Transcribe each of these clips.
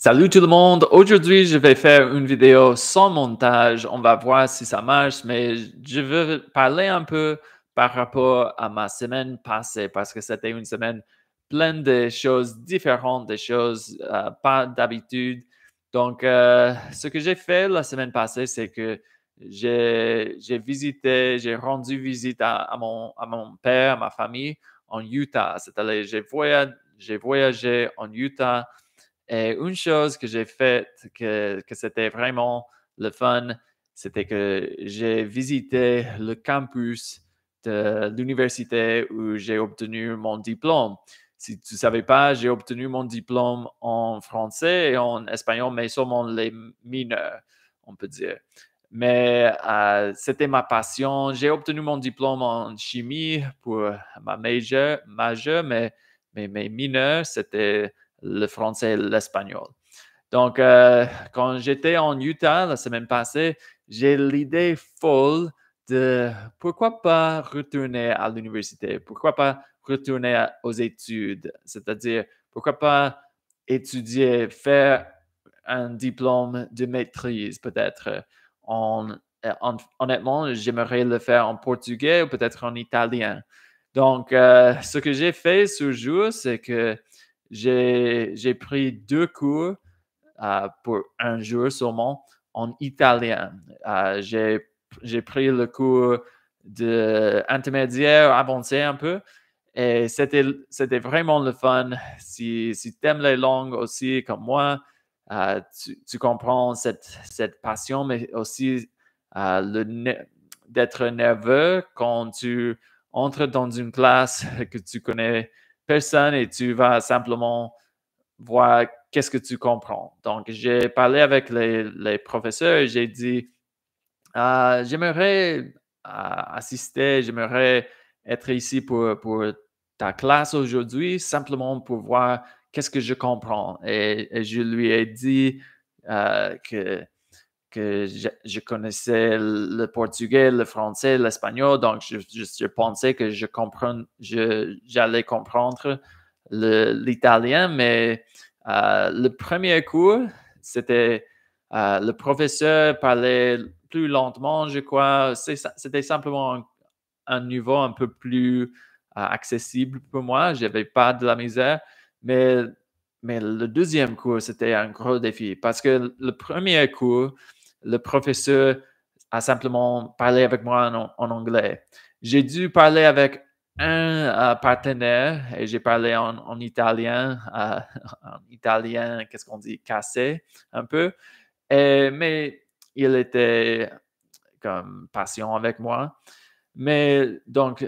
Salut tout le monde! Aujourd'hui, je vais faire une vidéo sans montage. On va voir si ça marche, mais je veux parler un peu par rapport à ma semaine passée parce que c'était une semaine pleine de choses différentes, des choses pas d'habitude. Donc, ce que j'ai fait la semaine passée, c'est que j'ai rendu visite à mon père, à ma famille en Utah. C'est-à-dire, j'ai voyagé en Utah et une chose que j'ai faite que c'était vraiment le fun, c'était que j'ai visité le campus de l'université où j'ai obtenu mon diplôme. Si tu ne savais pas, j'ai obtenu mon diplôme en français et en espagnol, mais seulement les mineurs, on peut dire. Mais c'était ma passion. J'ai obtenu mon diplôme en chimie pour ma majeure, mais mes mineurs, c'était le français et l'espagnol. Donc, quand j'étais en Utah la semaine passée, j'ai l'idée folle de pourquoi pas retourner à l'université, pourquoi pas retourner aux études, c'est-à-dire pourquoi pas étudier, faire un diplôme de maîtrise peut-être. En, Honnêtement, j'aimerais le faire en portugais ou peut-être en italien. Donc, ce que j'ai fait ce jour, c'est que j'ai pris 2 cours, pour un jour seulement en italien. J'ai pris le cours de intermédiaire avancé un peu et c'était vraiment le fun. Si tu aimes les langues aussi comme moi, tu comprends cette passion, mais aussi d'être nerveux quand tu entres dans une classe que tu connais personne et tu vas simplement voir qu'est-ce que tu comprends. Donc, j'ai parlé avec les professeurs et j'ai dit, j'aimerais assister, j'aimerais être ici pour ta classe aujourd'hui, simplement pour voir qu'est-ce que je comprends. Et je lui ai dit que je connaissais le portugais, le français, l'espagnol, donc je pensais que j'allais comprendre l'italien, mais le premier cours, c'était le professeur parlait plus lentement, je crois. C'était simplement un niveau un peu plus accessible pour moi. Je n'avais pas de la misère, mais, mais le deuxième cours, c'était un gros défi parce que le premier cours, le professeur a simplement parlé avec moi en anglais. J'ai dû parler avec un partenaire et j'ai parlé en italien, en italien, qu'est-ce qu'on dit, cassé un peu. Mais il était comme patient avec moi. Mais donc,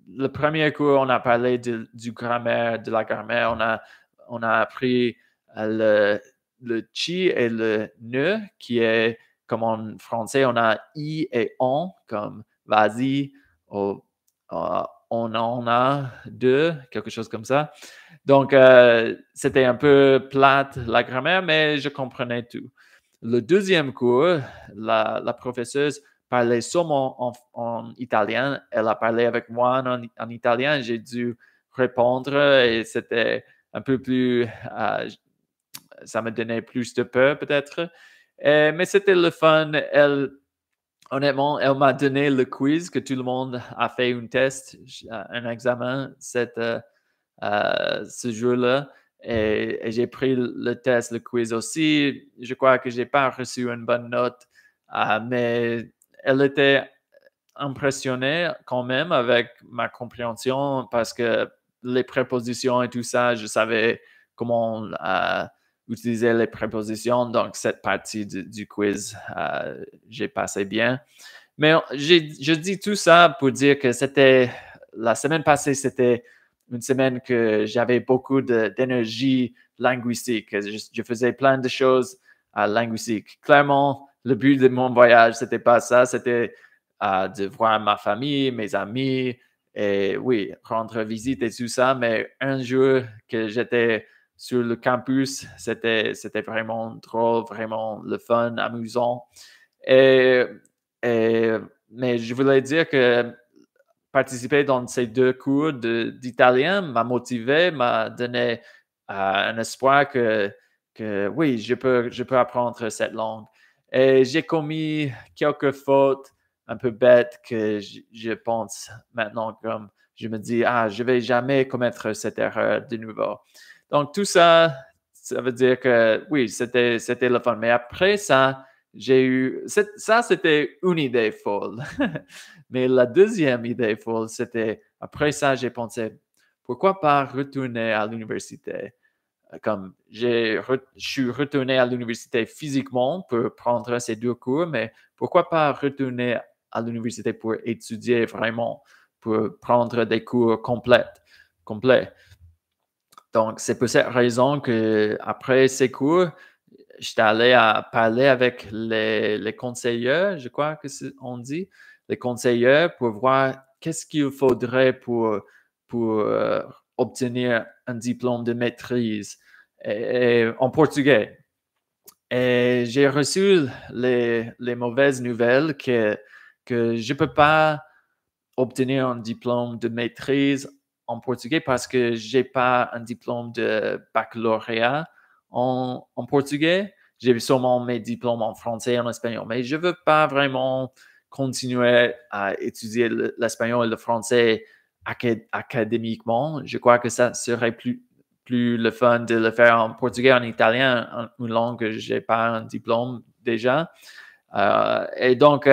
le premier cours, on a parlé du grammaire, de la grammaire. On a appris le chi et le ne, qui est comme en français, on a i et on, comme vas-y, on en a deux, quelque chose comme ça. Donc, c'était un peu plate la grammaire, mais je comprenais tout. Le deuxième cours, la professeure parlait seulement en italien. Elle a parlé avec moi en italien. J'ai dû répondre et c'était un peu plus, ça me donnait plus de peur peut-être. Mais c'était le fun. Honnêtement, elle m'a donné le quiz que tout le monde a fait un test, un examen ce jour-là. Et j'ai pris le test, le quiz aussi. Je crois que je n'ai pas reçu une bonne note, mais elle était impressionnée quand même avec ma compréhension parce que les prépositions et tout ça, je savais comment utiliser les prépositions. Donc, cette partie du quiz, j'ai passé bien. Mais je dis tout ça pour dire que la semaine passée, c'était une semaine que j'avais beaucoup d'énergie linguistique. Je faisais plein de choses linguistiques. Clairement, le but de mon voyage, c'était pas ça. C'était de voir ma famille, mes amis, et oui, rendre visite et tout ça. Mais un jour que j'étais sur le campus, c'était vraiment drôle, vraiment le fun, amusant. Et, et, mais je voulais dire que participer dans ces 2 cours d'italien m'a motivé, m'a donné un espoir que oui, je peux apprendre cette langue. Et j'ai commis quelques fautes un peu bêtes que je pense maintenant comme je me dis, ah, je vais jamais commettre cette erreur de nouveau. Donc, tout ça, ça veut dire que oui, c'était le fun. Mais après ça, ça, c'était une idée folle. Mais la deuxième idée folle, c'était, après ça, j'ai pensé, pourquoi pas retourner à l'université? Comme je suis retourné à l'université physiquement pour prendre ces deux cours, mais pourquoi pas retourner à l'université pour étudier vraiment, pour prendre des cours complets. Donc, c'est pour cette raison que après ces cours, j'étais allé à parler avec les conseillers, je crois que on dit, les conseillers pour voir qu'est-ce qu'il faudrait pour obtenir un diplôme de maîtrise en portugais. Et j'ai reçu les mauvaises nouvelles que je ne peux pas obtenir un diplôme de maîtrise en portugais parce que je n'ai pas un diplôme de baccalauréat en portugais. J'ai seulement mes diplômes en français et en espagnol, mais je ne veux pas vraiment continuer à étudier l'espagnol et le français académiquement. Je crois que ça serait plus le fun de le faire en portugais, en italien, une langue que je n'ai pas un diplôme déjà. Et donc,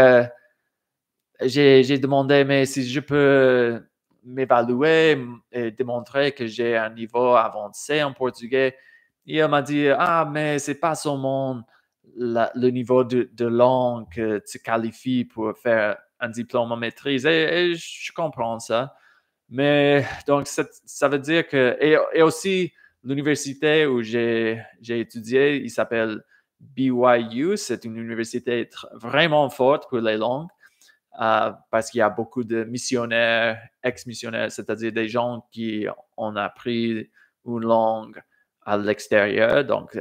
j'ai demandé, mais si je peux m'évaluer et démontrer que j'ai un niveau avancé en portugais, il m'a dit, ah, mais c'est pas seulement le niveau de langue que tu qualifies pour faire un diplôme en maîtrise. Et je comprends ça. Mais donc, ça veut dire que, et aussi, l'université où j'ai étudié, il s'appelle BYU, c'est une université vraiment forte pour les langues. Parce qu'il y a beaucoup de missionnaires, ex-missionnaires, c'est-à-dire des gens qui ont appris une langue à l'extérieur. Donc,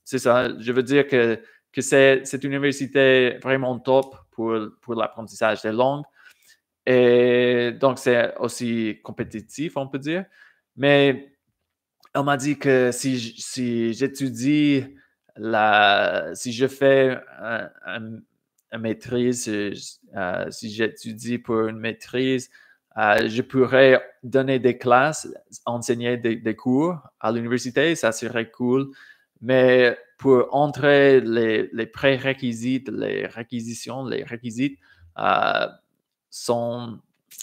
c'est ça. Je veux dire que c'est une université vraiment top pour l'apprentissage des langues. Et donc, c'est aussi compétitif, on peut dire. Mais on m'a dit que si j'étudie, si je fais une maîtrise, si j'étudie pour une maîtrise, je pourrais donner des classes, enseigner des cours à l'université, ça serait cool. Mais pour entrer les prérequis, les réquisitions, les requisites sont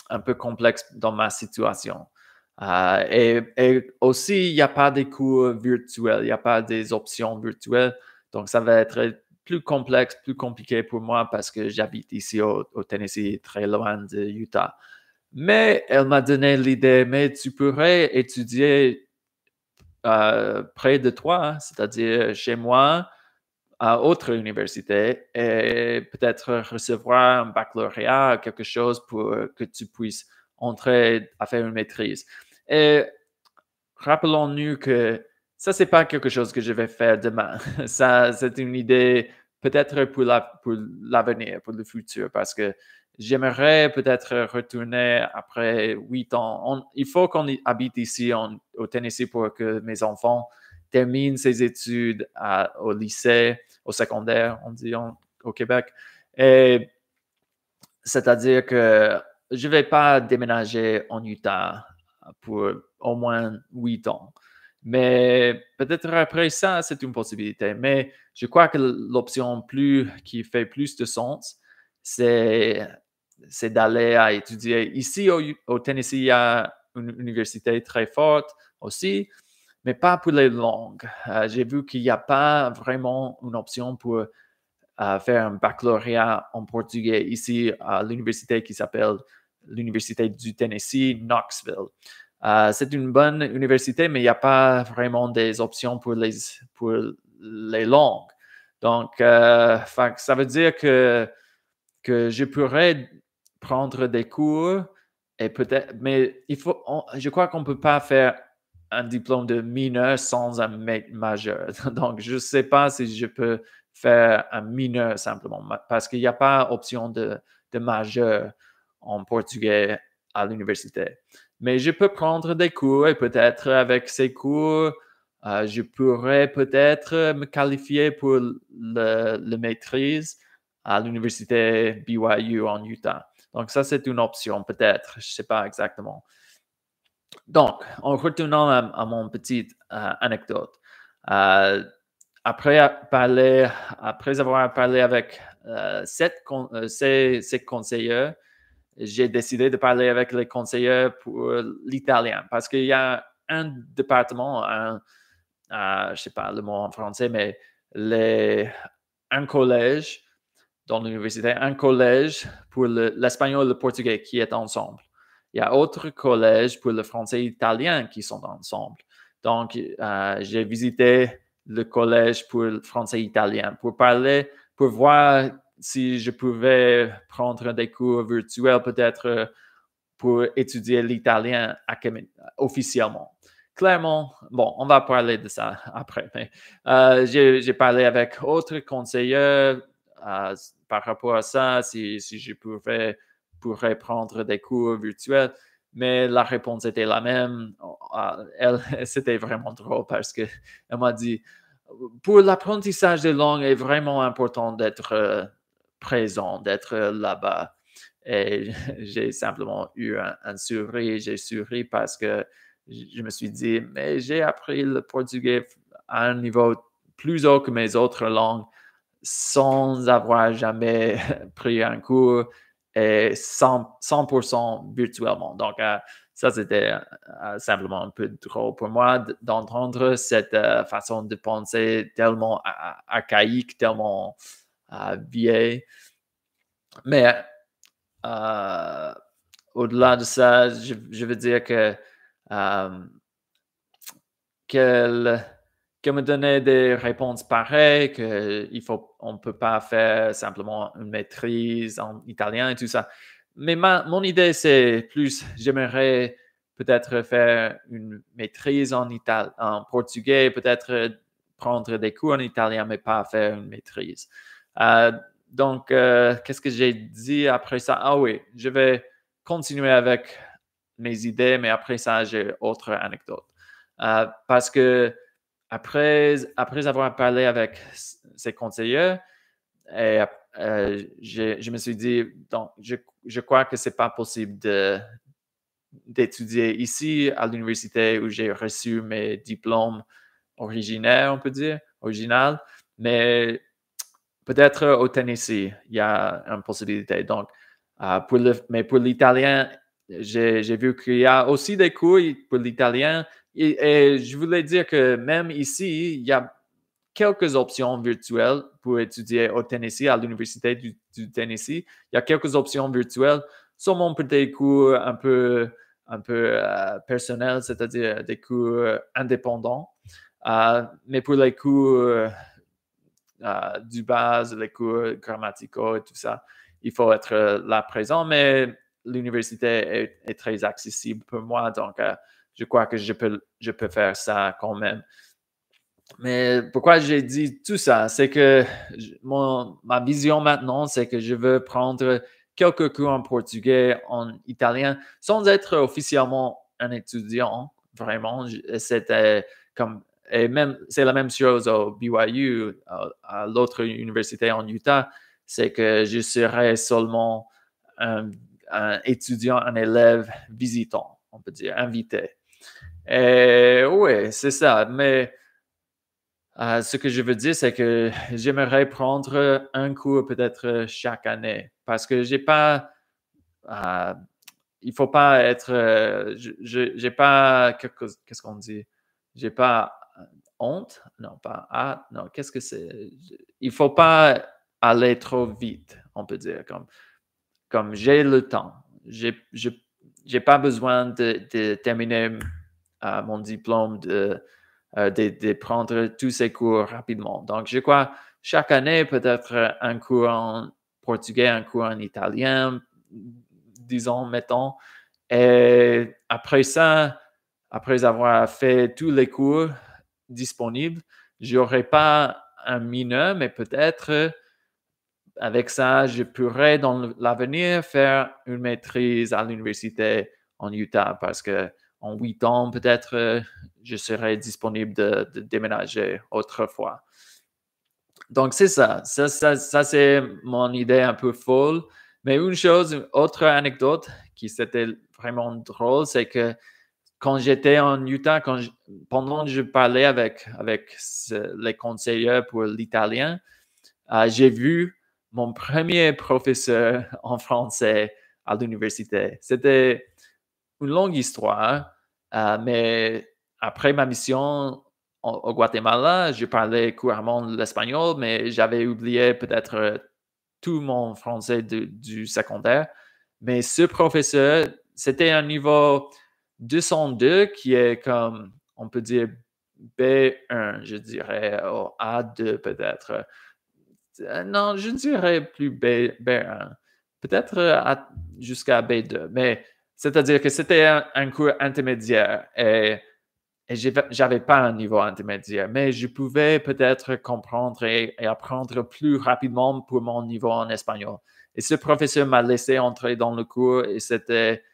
un peu complexes dans ma situation. Et aussi, il n'y a pas des cours virtuels, il n'y a pas des options virtuelles. Donc, ça va être plus complexe, plus compliqué pour moi parce que j'habite ici au Tennessee, très loin de Utah. Mais elle m'a donné l'idée, mais tu pourrais étudier près de toi, hein, c'est-à-dire chez moi, à autre université, et peut-être recevoir un baccalauréat, quelque chose pour que tu puisses entrer à faire une maîtrise. Et rappelons-nous que ça, c'est pas quelque chose que je vais faire demain. Ça, c'est une idée peut-être pour l'avenir, pour le futur, parce que j'aimerais peut-être retourner après 8 ans. Il faut qu'on habite ici au Tennessee pour que mes enfants terminent ses études au lycée, au secondaire, on dit au Québec. Et c'est-à-dire que je ne vais pas déménager en Utah pour au moins 8 ans. Mais peut-être après ça, c'est une possibilité. Mais je crois que l'option qui fait plus de sens, c'est d'aller à étudier. Ici, au Tennessee, il y a une université très forte aussi, mais pas pour les langues. J'ai vu qu'il n'y a pas vraiment une option pour faire un baccalauréat en portugais ici à l'université qui s'appelle l'Université du Tennessee, Knoxville. C'est une bonne université, mais il n'y a pas vraiment des options pour les langues. Donc, ça veut dire que je pourrais prendre des cours et peut-être, mais je crois qu'on ne peut pas faire un diplôme de mineur sans un majeur. Donc, je ne sais pas si je peux faire un mineur simplement parce qu'il n'y a pas option de majeur en portugais à l'université. Mais je peux prendre des cours et peut-être avec ces cours, je pourrais peut-être me qualifier pour le maîtrise à l'université BYU en Utah. Donc, ça, c'est une option, peut-être. Je ne sais pas exactement. Donc, en retournant à mon petite anecdote, après avoir parlé avec ces conseillers, j'ai décidé de parler avec les conseillers pour l'italien parce qu'il y a un département, je ne sais pas le mot en français, mais un collège dans l'université, un collège pour l'espagnol et le portugais qui est ensemble. Il y a autre collège pour le français et l'italien qui sont ensemble. Donc, j'ai visité le collège pour le français et l'italien pour parler, pour voir si je pouvais prendre des cours virtuels peut-être pour étudier l'italien officiellement. Clairement, bon, on va parler de ça après, mais j'ai parlé avec d'autres conseillers par rapport à ça, si je pourrais prendre des cours virtuels, mais la réponse était la même. C'était vraiment drôle parce qu'elle m'a dit, pour l'apprentissage des langues, il est vraiment important d'être présent, d'être là-bas. Et j'ai simplement eu un sourire. J'ai souri parce que je me suis dit, mais j'ai appris le portugais à un niveau plus haut que mes autres langues sans avoir jamais pris un cours et 100% virtuellement. Donc, ça, c'était simplement un peu drôle pour moi d'entendre cette façon de penser tellement archaïque, tellement vieille. Mais au-delà de ça, je veux dire qu'elle me donnait des réponses pareilles, qu'on ne peut pas faire simplement une maîtrise en italien et tout ça. Mais mon idée, c'est plus, j'aimerais peut-être faire une maîtrise en portugais, peut-être prendre des cours en italien, mais pas faire une maîtrise. Donc, qu'est-ce que j'ai dit après ça? Ah oui, je vais continuer avec mes idées, mais après ça, j'ai autre anecdote. Parce que après avoir parlé avec ces conseillers, je me suis dit, donc, je crois que c'est pas possible d'étudier ici à l'université où j'ai reçu mes diplômes originaires, on peut dire, original, mais peut-être au Tennessee, il y a une possibilité. Donc, mais pour l'italien, j'ai vu qu'il y a aussi des cours pour l'italien. Et je voulais dire que même ici, il y a quelques options virtuelles pour étudier au Tennessee, à l'université du Tennessee. Il y a quelques options virtuelles, seulement pour des cours un peu personnels, c'est-à-dire des cours indépendants. Mais pour les cours du base, les cours grammaticaux et tout ça, il faut être là présent, mais l'université est très accessible pour moi, donc je crois que je peux faire ça quand même. Mais pourquoi j'ai dit tout ça, c'est que ma vision maintenant, c'est que je veux prendre quelques cours en portugais, en italien, sans être officiellement un étudiant, vraiment. C'était comme, et même, c'est la même chose au BYU, à l'autre université en Utah, c'est que je serais seulement un étudiant, un élève visitant, on peut dire, invité. Et oui, c'est ça, mais ce que je veux dire, c'est que j'aimerais prendre un cours peut-être chaque année parce que j'ai pas, il faut pas être, j'ai pas, qu'est-ce qu'on dit? J'ai pas honte, non, pas, non, qu'est-ce que c'est? Il faut pas aller trop vite, on peut dire, comme j'ai le temps. J'ai pas besoin de terminer mon diplôme de prendre tous ces cours rapidement. Donc, je crois chaque année, peut-être un cours en portugais, un cours en italien, disons, mettons. Et après ça, après avoir fait tous les cours disponibles, je n'aurai pas un mineur, mais peut-être avec ça, je pourrais dans l'avenir faire une maîtrise à l'université en Utah parce que en 8 ans, peut-être, je serai disponible de déménager autrefois. Donc, c'est ça. Ça, c'est mon idée un peu folle. Mais une autre anecdote qui c'était vraiment drôle, c'est que quand j'étais en Utah, pendant que je parlais avec les conseillers pour l'italien, j'ai vu mon premier professeur en français à l'université. C'était une longue histoire, mais après ma mission au Guatemala, je parlais couramment l'espagnol, mais j'avais oublié peut-être tout mon français du secondaire. Mais ce professeur, c'était un niveau 202 qui est comme, on peut dire, B1, je dirais, ou A2 peut-être. Non, je dirais plus B1. Peut-être jusqu'à B2. Mais c'est-à-dire que c'était un cours intermédiaire et j'avais pas un niveau intermédiaire, mais je pouvais peut-être comprendre et apprendre plus rapidement pour mon niveau en espagnol. Et ce professeur m'a laissé entrer dans le cours et c'était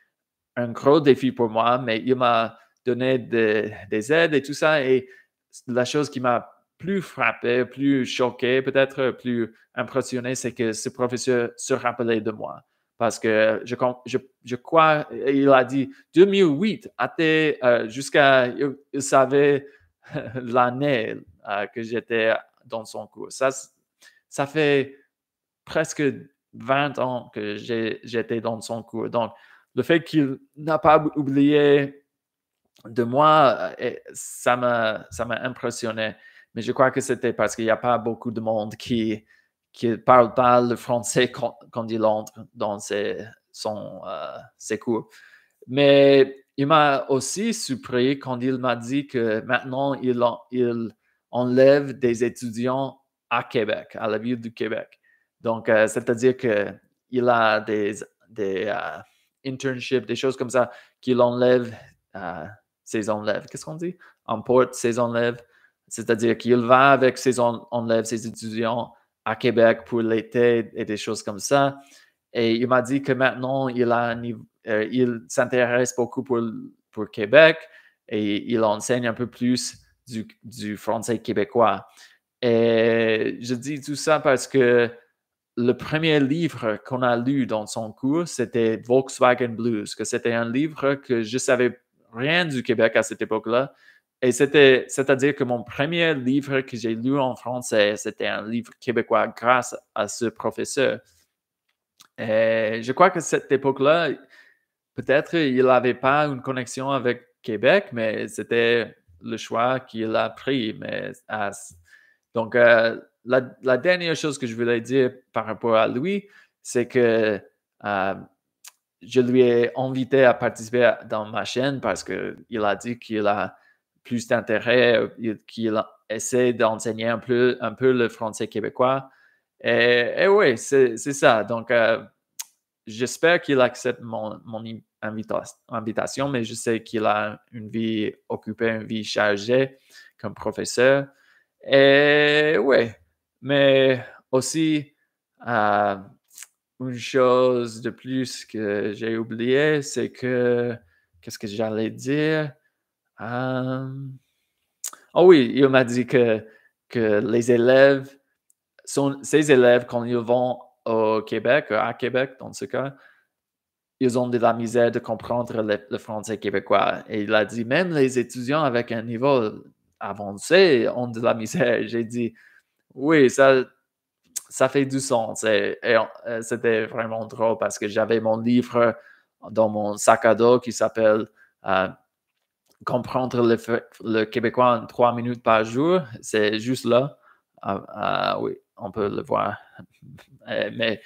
un gros défi pour moi, mais il m'a donné des aides et tout ça. Et la chose qui m'a plus frappé, plus choqué, peut-être plus impressionné, c'est que ce professeur se rappelait de moi. Parce que je crois, il a dit 2008, jusqu'à, il savait l'année que j'étais dans son cours. Ça fait presque 20 ans que j'étais dans son cours. Donc, le fait qu'il n'a pas oublié de moi, ça m'a impressionné. Mais je crois que c'était parce qu'il n'y a pas beaucoup de monde qui ne parle pas le français quand il entre dans ses cours. Mais il m'a aussi surpris quand il m'a dit que maintenant, il enlève des étudiants à Québec, à la ville du Québec. Donc, c'est-à-dire qu'il a des internships, des choses comme ça, qu'il enlève ses enlèves. Qu'est-ce qu'on dit? Emporte ses enlèves. C'est-à-dire qu'il va avec ses enlèves, ses étudiants à Québec pour l'été et des choses comme ça. Et il m'a dit que maintenant, il s'intéresse beaucoup pour Québec et il enseigne un peu plus du français québécois. Et je dis tout ça parce que le premier livre qu'on a lu dans son cours, c'était Volkswagen Blues, que c'était un livre que je savais rien du Québec à cette époque-là. Et c'est-à-dire que mon premier livre que j'ai lu en français, c'était un livre québécois grâce à ce professeur. Et je crois que cette époque-là, peut-être il n'avait pas une connexion avec Québec, mais c'était le choix qu'il a pris. Donc, la dernière chose que je voulais dire par rapport à lui, c'est que je lui ai invité à participer dans ma chaîne parce qu'il a dit qu'il a plus d'intérêt, qu'il essaie d'enseigner un peu le français québécois. Et oui, c'est ça. Donc, j'espère qu'il accepte mon invitation, mais je sais qu'il a une vie occupée, une vie chargée comme professeur. Et oui, mais aussi, une chose de plus que j'ai oublié, c'est que, qu'est-ce que j'allais dire? Oh oui, il m'a dit que ces élèves, quand ils vont au Québec, à Québec dans ce cas, ils ont de la misère de comprendre le français québécois. Et il a dit, même les étudiants avec un niveau avancé ont de la misère. J'ai dit, oui, ça fait du sens. C'était vraiment drôle parce que j'avais mon livre dans mon sac à dos qui s'appelle Comprendre le québécois en 3 minutes par jour. C'est juste là. Oui, on peut le voir. Mais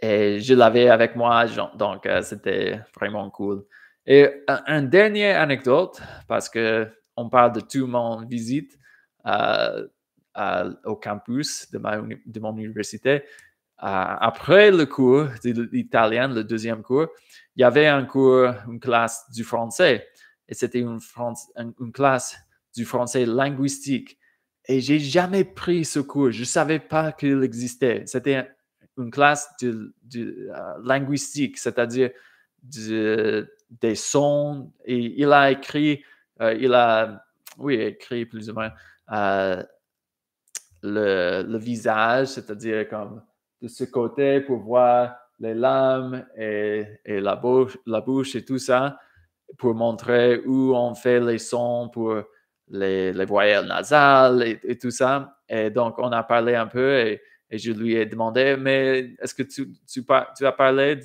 je l'avais avec moi, donc c'était vraiment cool. Et une dernière anecdote, parce qu'on parle de toute mon visite au campus de mon université. Après le cours de l'italien, le deuxième cours, il y avait une classe du français. Et c'était une classe du français linguistique. Et j'ai jamais pris ce cours. Je ne savais pas qu'il existait. C'était une classe de linguistique, c'est-à-dire des sons. Et il a écrit, il a, oui, écrit plus ou moins le visage, c'est-à-dire comme de ce côté pour voir les lames et la bouche et tout ça, pour montrer où on fait les sons pour les voyelles nasales et tout ça. Et donc, on a parlé un peu et je lui ai demandé, mais est-ce que tu as parlé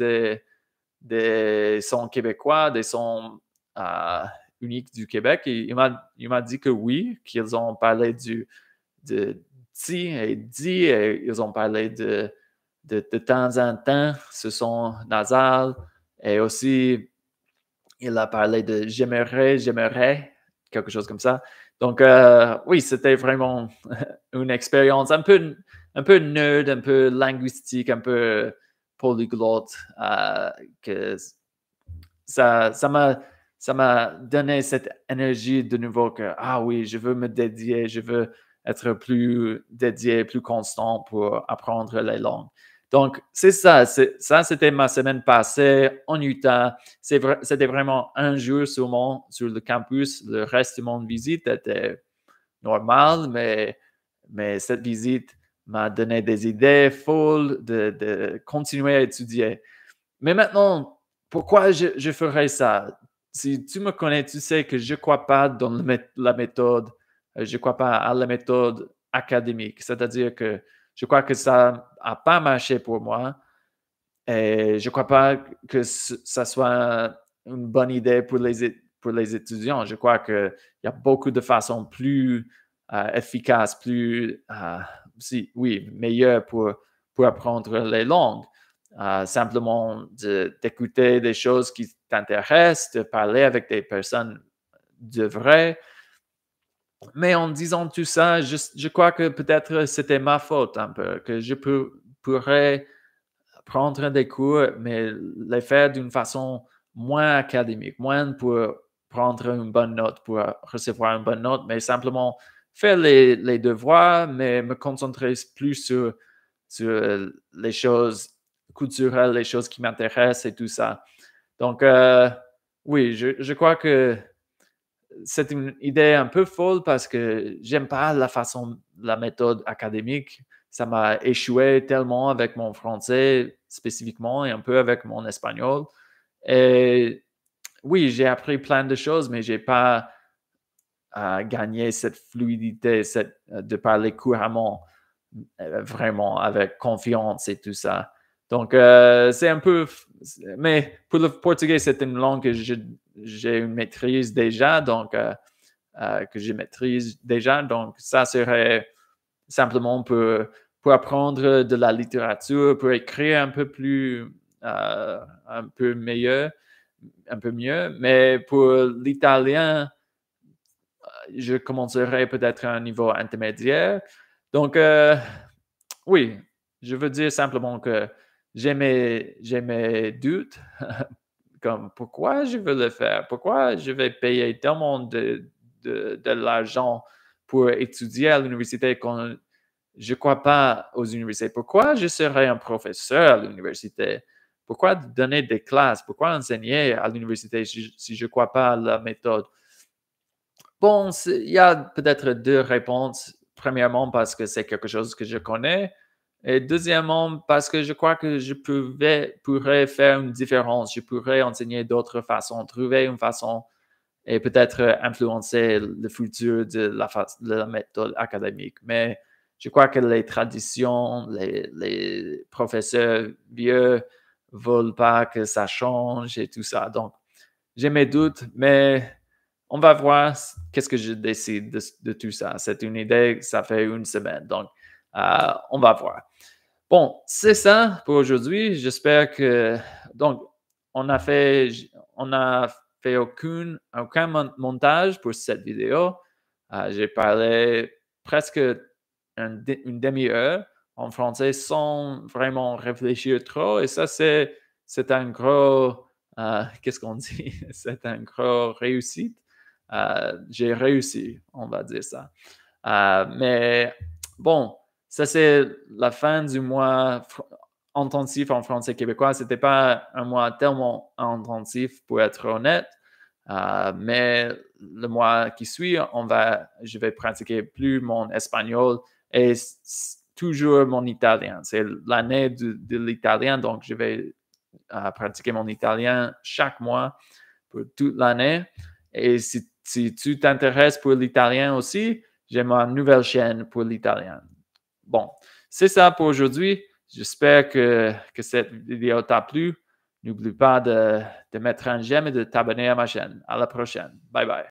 des sons québécois, des sons euh, uniques du Québec? Et il m'a dit que oui, qu'ils ont parlé de ti et di, et ils ont parlé de temps en temps, ce son nasal, et aussi il a parlé de j'aimerais, quelque chose comme ça. Donc, oui, c'était vraiment une expérience un peu nerd, un peu linguistique, un peu polyglotte, que ça m'a donné cette énergie de nouveau que, ah oui, je veux me dédier, je veux être plus dédié, plus constant pour apprendre les langues. Donc, c'est ça. Ça, c'était ma semaine passée en Utah. C'était vraiment un jour sur le campus. Le reste de mon visite était normal, mais cette visite m'a donné des idées folles de continuer à étudier. Mais maintenant, pourquoi je ferais ça? Si tu me connais, tu sais que je ne crois pas dans la méthode, je ne crois pas à la méthode académique. C'est-à-dire que je crois que ça n'a pas marché pour moi et je ne crois pas que ça soit une bonne idée pour les étudiants. Je crois qu'il y a beaucoup de façons plus efficaces, plus, oui, meilleures pour apprendre les langues. Simplement d'écouter des choses qui t'intéressent, de parler avec des personnes de vrai. Mais en disant tout ça, je crois que peut-être c'était ma faute un peu, que pourrais prendre des cours, mais les faire d'une façon moins académique, moins pour prendre une bonne note, pour recevoir une bonne note, mais simplement faire les devoirs, mais me concentrer plus sur les choses culturelles, les choses qui m'intéressent et tout ça. Donc, oui, je crois que c'est une idée un peu folle parce que j'aime pas la méthode académique. Ça m'a échoué tellement avec mon français spécifiquement et un peu avec mon espagnol. Et oui, j'ai appris plein de choses, mais j'ai pas gagné cette fluidité, de parler couramment, vraiment avec confiance et tout ça. Donc, c'est un peu. Mais pour le portugais, c'est une langue que j'ai une maîtrise déjà, donc que je maîtrise déjà. Donc, ça serait simplement pour apprendre de la littérature, pour écrire un peu meilleur, un peu mieux. Mais pour l'italien, je commencerai peut-être à un niveau intermédiaire. Donc, oui, je veux dire simplement que j'ai mes doutes, comme pourquoi je veux le faire, pourquoi je vais payer tellement de l'argent pour étudier à l'université quand je ne crois pas aux universités. Pourquoi je serais un professeur à l'université? Pourquoi donner des classes? Pourquoi enseigner à l'université si je ne crois pas à la méthode? Bon, il y a peut-être deux réponses. Premièrement, parce que c'est quelque chose que je connais. Et deuxièmement, parce que je crois que pourrais faire une différence. Je pourrais enseigner d'autres façons, trouver une façon et peut-être influencer le futur de la méthode académique. Mais je crois que les traditions, les professeurs vieux ne veulent pas que ça change et tout ça. Donc, j'ai mes doutes, mais on va voir qu'est-ce que je décide de tout ça. C'est une idée, ça fait une semaine. Donc, on va voir. Bon, c'est ça pour aujourd'hui. J'espère que. Donc, on a fait, on a fait aucun montage pour cette vidéo. J'ai parlé presque une demi-heure en français sans vraiment réfléchir trop. Et ça, c'est un gros. Qu'est-ce qu'on dit? C'est un gros réussite. J'ai réussi, on va dire ça. Mais bon, ça c'est la fin du mois intensif en français québécois. C'était pas un mois tellement intensif, pour être honnête. Mais le mois qui suit, je vais pratiquer plus mon espagnol et toujours mon italien. C'est l'année de l'italien, donc je vais pratiquer mon italien chaque mois pour toute l'année. Et si tu t'intéresses pour l'italien aussi, j'ai ma nouvelle chaîne pour l'italien. Bon, c'est ça pour aujourd'hui. J'espère que cette vidéo t'a plu. N'oublie pas de mettre un j'aime et de t'abonner à ma chaîne. À la prochaine. Bye bye.